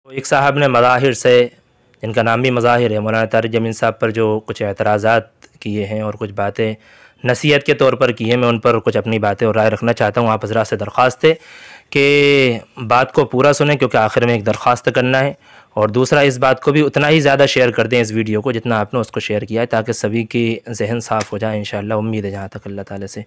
तो एक साहब ने मज़ाहिर से, जिनका नाम भी मज़ाहिर है, मौलाना तारिक जमील साहब पर जो कुछ एतराज़ात किए हैं और कुछ बातें नसीहत के तौर पर की हैं, मैं उन पर कुछ अपनी बातें और राय रखना चाहता हूँ। आप हज़रात से दरख्वास्त है कि बात को पूरा सुनें, क्योंकि आखिर में एक दरख्वास्त करना है। और दूसरा, इस बात को भी उतना ही ज़्यादा शेयर कर दें, इस वीडियो को, जितना आपने उसको शेयर किया है, ताकि सभी की जहन साफ़ हो जाए इंशाअल्लाह। उम्मीद है जहाँ तक अल्लाह ताला से।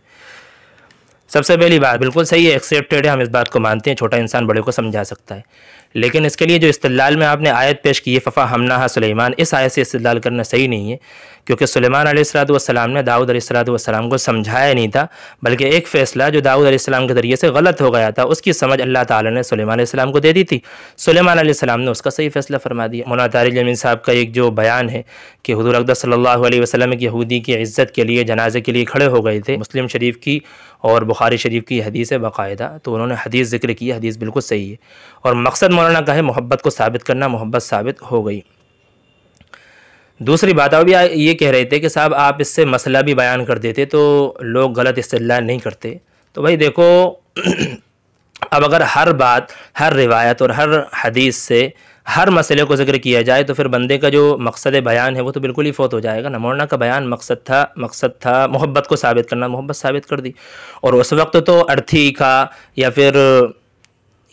सबसे पहली बात बिल्कुल सही है, एक्सेप्टेड है, हम इस बात को मानते हैं, छोटा इंसान बड़े को समझा सकता है। लेकिन इसके लिए जो इस्तिदलाल में आपने आयत पेश की है, फ़फ़ा हमनाहा सुलेमान, इस आयत से इस्तिदलाल करना सही नहीं है, क्योंकि सुलेमान अलैहिस्सलाम ने दाऊद अलैहिस्सलाम को समझाया नहीं था, बल्कि एक फ़ैसला जो दाऊद अलैहिस्सलाम के ज़रिए से गलत हो गया था, उसकी समझ अल्लाह ताला ने सुलेमान अलैहिस्सलाम को दे दी थी। सुलेमान अलैहिस्सलाम ने उसका सही फ़ैसला फरमा दिया। मौलाना तारिक जमील साहब का एक जो बयान है कि हुज़ूर अक़दस सल्लल्लाहु अलैहि वसल्लम एक यहूदी की इज़्ज़त के लिए जनाजे के लिए खड़े हो गए थे, मुस्लिम शरीफ की और बुखारी शरीफ की हदीस है बाकायदा, तो उन्होंने हदीस ज़िक्र की, हदीस बिल्कुल सही है। और मकसद मौलाना का है मोहब्बत को साबित करना, मोहब्बत साबित हो गई। दूसरी बात, अभी ये कह रहे थे कि साहब आप इससे मसला भी बयान कर देते तो लोग गलत इस्तिदलाल नहीं करते। तो भाई देखो अब अगर हर बात, हर रिवायत और हर हदीस से हर मसले को ज़िक्र किया जाए तो फिर बंदे का जो मकसद बयान है वो तो बिल्कुल ही फ़ौत हो जाएगा ना। मौलाना का बयान मकसद था मोहब्बत को साबित करना, मोहब्बत साबित कर दी। और उस वक्त तो अर्थी का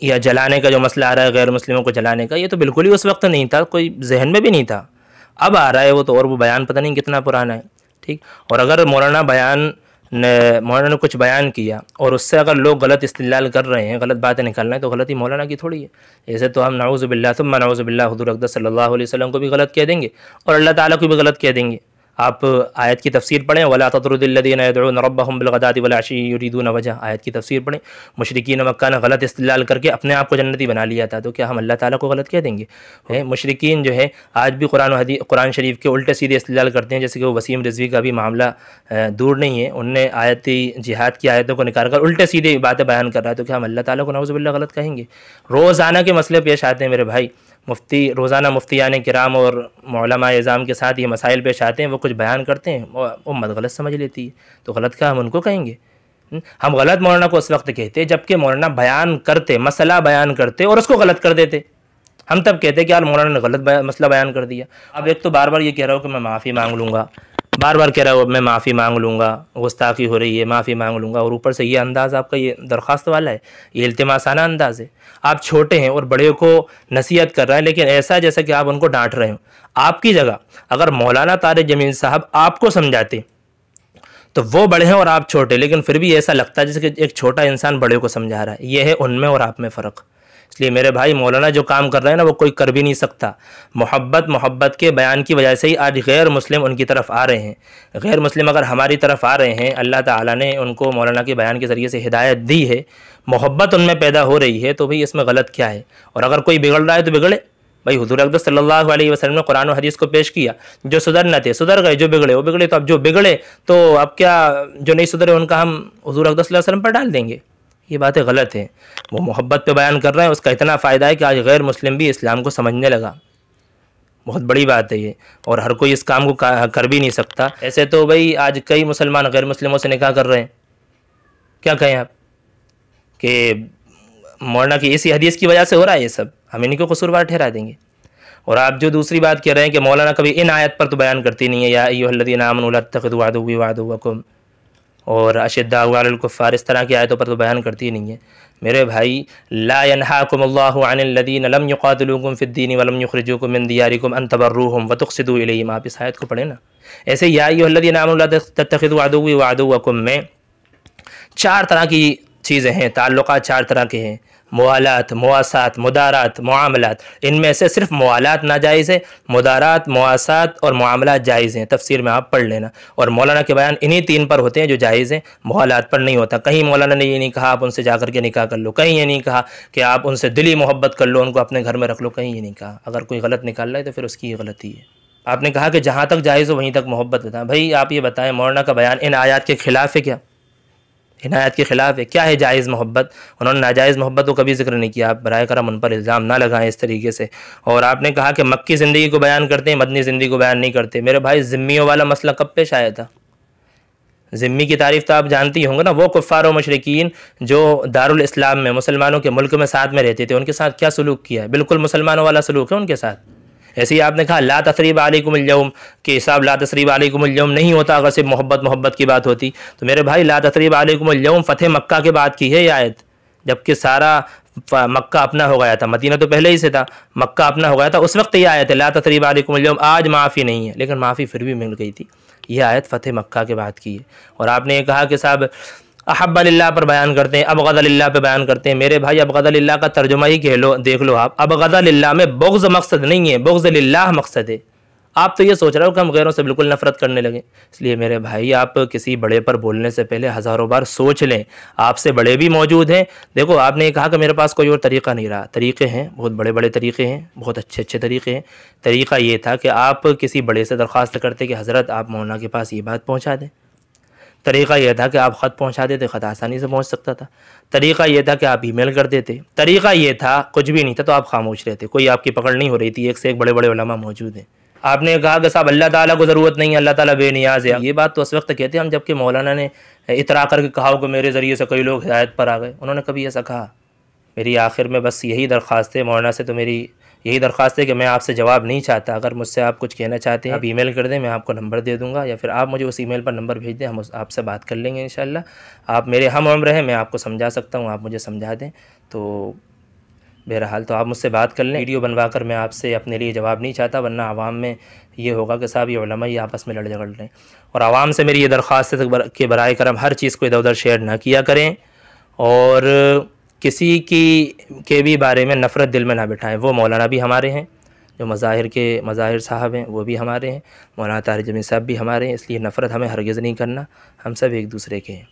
या जलाने का जो मसला आ रहा है, गैर मुस्लिमों को जलाने का, ये तो बिल्कुल ही उस वक्त नहीं था, कोई जहन में भी नहीं था। अब आ रहा है वो तो, और वो बयान पता नहीं कितना पुराना है। ठीक। और अगर मौलाना ने कुछ बयान किया और उससे अगर लोग गलत इस्तिदलाल कर रहे हैं, गलत बातें निकाल रहे हैं, तो गलती मौलाना की थोड़ी है। ऐसे तो हम नाऊज़ुबिल्लाह सुम्मा नाऊज़ुबिल्लाह हुज़ूर अक़दस सल्लल्लाहु अलैहि वसल्लम को भी गलत कह देंगे और अल्लाह ताला को भी गलत कह देंगे। आप आयत की तफसीर पढ़ें, वला ततरुदिल्लज़ीना यदऊना रब्बहुम बिलग़दाति वल अशी युरीदूना वजह, आयत की तफसीर पढ़ें। मुशरिकीन मक्का ने गलत इस्तिदलाल करके अपने आप को जन्नती बना लिया था, तो क्या हम अल्लाह ताला को गलत कह देंगे? मुशरिकीन जो है आज भी कुरान शरीफ के उल्टे सीधे इस्तिदलाल करते हैं, जैसे कि वो वसीम रिज़वी का भी मामला दूर नहीं है। उनने जिहाद की आयतों को निकाल कर उल्टे सीधे बातें बयान कर रहा है, तो क्या हम अल्लाह ताला को नाऊज़ुबिल्लाह गलत कहेंगे? रोज़ाना के मसले पेश आते हैं मेरे भाई, रोज़ाना मुफ्तियान किराम और मौलमा इज़ाम के साथ ये मसाइल पेश आते हैं, वो कुछ बयान करते हैं, उम्मत गलत समझ लेती है, तो गलत क्या हम उनको कहेंगे? हम गलत मौलाना को उस वक्त कहते जबकि मौलाना बयान करते, मसला बयान करते और उसको गलत कर देते। हम तब कहते कि यार मौलाना ने गलत मसला बयान कर दिया। अब एक तो बार बार ये कह रहा हो कि मैं माफ़ी मांग लूँगा, बार बार कह रहा हो मैं माफ़ी मांग लूँगा, गुस्ताखी हो रही है, माफ़ी मांग लूँगा, और ऊपर से ये अंदाज़ आपका ये दरख्वास्त वाला है, ये इल्तिमासाना अंदाज़ है। आप छोटे हैं और बड़े को नसीहत कर रहे हैं, लेकिन ऐसा जैसा कि आप उनको डांट रहे हो। आपकी जगह अगर मौलाना तारिक जमील साहब आपको समझाते तो वो बड़े हैं और आप छोटे, लेकिन फिर भी ऐसा लगता है जैसे कि एक छोटा इंसान बड़े को समझा रहा है। ये है उनमें और आप में फ़र्क। इसलिए मेरे भाई, मौलाना जो काम कर रहे हैं ना, वो कोई कर भी नहीं सकता। मोहब्बत के बयान की वजह से ही आज गैर मुस्लिम उनकी तरफ आ रहे हैं। गैर मुस्लिम अगर हमारी तरफ आ रहे हैं, अल्लाह ताला ने उनको मौलाना के बयान के ज़रिए से हिदायत दी है, मोहब्बत उनमें पैदा हो रही है, तो भाई इसमें गलत क्या है? और अगर कोई बिगड़ रहा है तो बिगड़े भाई। हुज़ूर अक़दस सल्लल्लाहु अलैहि वसल्लम ने कुरान और हदीस को पेश किया, जो सुधरना थे सुधर गए, जो बिगड़े वो बिगड़े। तो अब जो बिगड़े, तो अब क्या जो नहीं सुधरे उनका हम हुज़ूर अक़दस सल्लल्लाहु अलैहि वसल्लम पर डाल देंगे? ये बातें गलत हैं। वो मोहब्बत पे बयान कर रहे हैं, उसका इतना फ़ायदा है कि आज गैर मुस्लिम भी इस्लाम को समझने लगा। बहुत बड़ी बात है ये, और हर कोई इस काम को कर भी नहीं सकता। ऐसे तो भाई आज कई मुसलमान गैर मुस्लिमों से निकाह कर रहे हैं। क्या कहें आप कि मौलाना की इसी हदीस की वजह से हो रहा है ये सब, हम इन्हीं को कसूरवार ठहरा देंगे। और आप जो दूसरी बात कह रहे हैं कि मौलाना कभी इन आयत पर तो बयान करती नहीं है, या अय्युहल्लज़ीना आमनू ला तत्तखिज़ू अदुव्वी व अदुव्वकुम और अशिद्दाउ अलल कुफ़्फ़ार, इस तरह की आयतों पर तो बयान करती नहीं है। मेरे भाई, ला यनहाकुमुल्लाहु अनिल्लज़ीना लम युक़ातिलूकुम फ़िद्दीन व लम युख़रिजूकुम मिन दियारिकुम अन तबर्रूहुम व तुक़सितू इलैहिम। आप इस आयत को पढ़ें ना। ऐसे या अय्युहल्लज़ीना आमनू ला तत्तखिज़ू अदुव्वी व अदुव्वकुम में 4 तरह की चीज़ें हैं, ताल्लुक़ात 4 तरह के हैं, मुआलात, मुआसात, मुदारात, मुआमलात। इनमें से सिर्फ मुआलात नाजायज़ है, मुदारात, मुआसात और मुआमलात जायज़ हैं। तफसीर में आप पढ़ लेना। और मौलाना के बयान इन्हीं 3 पर होते हैं जो जायज़ हैं, मुआलात पर नहीं होता। कहीं मौलाना ने ये नहीं कहा आप उनसे जाकर के निकाह कर लो, कहीं ये नहीं कहा कि आप उनसे दिली मोहब्बत कर लो, उनको अपने घर में रख लो, कहीं ये नहीं कहा। अगर कोई गलत निकाल रहा है तो फिर उसकी ये गलती है। आपने कहा कि जहाँ तक जायज़ हो वहीं तक मोहब्बत बता। भाई आप ये बताएं, मौलाना का बयान इन आयात के ख़िलाफ़ है क्या? इन आयत के ख़िलाफ़ है? क्या है जायज़ मोहब्बत? उन्होंने नाजायज़ मोहब्बत को कभी ज़िक्र नहीं किया। आप बराए करम उन पर इल्ज़ाम ना लगाएं इस तरीके से। और आपने कहा कि मक्की ज़िंदगी को बयान करते हैं, मदनी ज़िंदगी को बयान नहीं करते। मेरे भाई, ज़िम्मियों वाला मसला कब पेश आया था? ज़िम्मी की तारीफ़ तो आप जानती होंगे ना, वो कुफ़ार व मुशरिकीन जो दारुल इस्लाम में मुसलमानों के मुल्क में साथ में रहते थे, उनके साथ क्या सलूक किया है, बिल्कुल मुसलमानों वाला सलूक है उनके साथ। ऐसे ही आपने कहा ला तसरीब अलैकुमुल यौम के हिसाब ला तसरीब अलैकुमुल यौम नहीं होता अगर सिर्फ मोहब्बत की बात होती। तो मेरे भाई ला तसरीब अलैकुमुल यौम फ़तह मक्का के बाद की है ये आयत, जबकि सारा मक्का अपना हो गया था, मदीना तो पहले ही से था, मक्का अपना हो गया था, उस वक्त ये आयत है ला तसरीब अलैकुमुल यौम। आज माफ़ी नहीं है, लेकिन माफ़ी फिर भी मिल गई थी। ये आयत फ़तह मक्का के बाद की है। और आपने ये कहा कि साहब अहब्ब लिल्लाह पर बयान करते हैं, अबग़ज़ लिल्लाह पर बयान करते हैं। मेरे भाई अबग़ज़ लिल्लाह का तर्जुमा ही कह लो, देख लो आप, अबग़ज़ लिल्लाह में बुग़्ज़ मकसद नहीं है, बुग़्ज़ लिल्लाह मकसद है। आप तो ये सोच रहे हो कि हम गैरों से बिल्कुल नफ़रत करने लगे। इसलिए मेरे भाई आप किसी बड़े पर बोलने से पहले हज़ारों बार सोच लें, आपसे बड़े भी मौजूद हैं। देखो आपने कहा कि मेरे पास कोई और तरीक़ा नहीं रहा, तरीक़े हैं, बहुत बड़े बड़े तरीक़े हैं, बहुत अच्छे अच्छे तरीक़े हैं। तरीक़ा ये था कि आप किसी बड़े से दरख्वास्त करते कि हज़रत आप मौलाना के पास ये बात पहुँचा दें। तरीक़ा यह था कि आप ख़त पहुँचा देते, ख़त आसानी से पहुँच सकता था। तरीक़ा यह था कि आप ईमेल कर देते। तरीक़ा यह था, कुछ भी नहीं था तो आप खामोश रहते, कोई आपकी पकड़ नहीं हो रही थी, एक से एक बड़े बड़े उलमा मौजूद हैं। आपने कहा कि साहब अल्लाह ताला को ज़रूरत नहीं है, अल्लाह ताला बेनियाज़ है। ये बात तो उस वक्त कहते हम जबकि मौलाना ने इतरा करके कहा हो कि मेरे ज़रिए से कई लोग हिदायत पर आ गए। उन्होंने कभी ऐसा कहा? मेरी आखिर में बस यही दरख्वास्त है मौलाना से, तो मेरी यही दरख्वास्त है कि मैं आपसे जवाब नहीं चाहता। अगर मुझसे आप कुछ कहना चाहते हैं आप ईमेल कर दें, मैं आपको नंबर दे दूँगा, या फिर आप मुझे उस ईमेल पर नंबर भेज दें, हम आपसे बात कर लेंगे इंशाअल्लाह। आप मेरे हम उम्र हैं, मैं आपको समझा सकता हूँ, आप मुझे समझा दें। तो बहरहाल तो आप मुझसे बात कर लें। वीडियो बनवा कर मैं आपसे अपने लिए जवाब नहीं चाहता, वरना आवाम में ये होगा कि साहब ये उलमा ही आपस में लड़ झगड़ रहे हैं। और आवाम से मेरी ये दरख्वास्त है कि बराए करम हर चीज़ को इधर उधर शेयर ना किया करें, और किसी के भी बारे में नफ़रत दिल में ना बिठाएं। वो मौलाना भी हमारे हैं, जो मज़ाहिर साहब हैं वो भी हमारे हैं, मौलाना तारिक जमील साहब भी हमारे हैं। इसलिए नफ़रत हमें हरगिज़ नहीं करना, हम सब एक दूसरे के हैं।